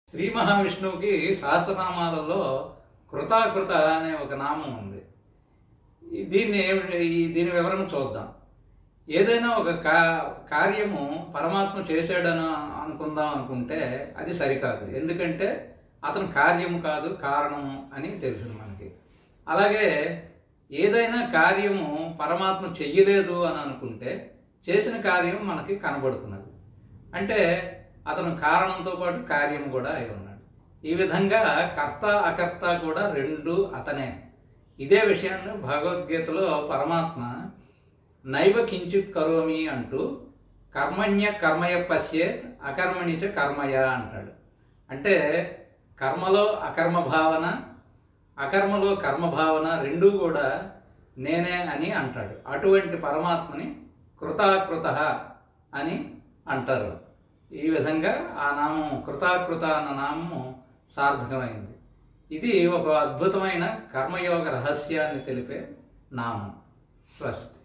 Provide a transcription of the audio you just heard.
శ్రీ మహావిష్ణువుకి సహస్రనామాలలో కృతాకృత అనే ఒక నామం ఉంది. దీని వివరణ చూద్దాం. ఏదైనా ఒక కార్యము పరమాత్మ చేశాడని అనుకుందాం అనుకుంటే అది సరికాదు. ఎందుకంటే అతను కార్యము కాదు, కారణము అని తెలుసు మనకి. అలాగే ఏదైనా కార్యము పరమాత్మ చెయ్యలేదు అని అనుకుంటే చేసిన కార్యం మనకి కనబడుతున్నది. అంటే అతను కారణంతో పాటు కార్యం కూడా అయి ఉన్నాడు. ఈ విధంగా కర్త అకర్త కూడా రెండు అతనే. ఇదే విషయాన్ని భగవద్గీతలో పరమాత్మ నైవ కించిత్ కరోమి అంటూ కర్మణ్య కర్మయ పశ్యేత్ అకర్మణిచ కర్మయ అంటాడు. అంటే కర్మలో అకర్మ భావన, అకర్మలో కర్మభావన రెండూ కూడా నేనే అని అంటాడు. అటువంటి పరమాత్మని కృతాకృత అని అంటారు. ఈ విధంగా ఆ నామం కృతాకృత అన్న నామము సార్థకమైంది. ఇది ఒక అద్భుతమైన కర్మయోగ రహస్యాన్ని తెలిపే నామం. స్వస్తి.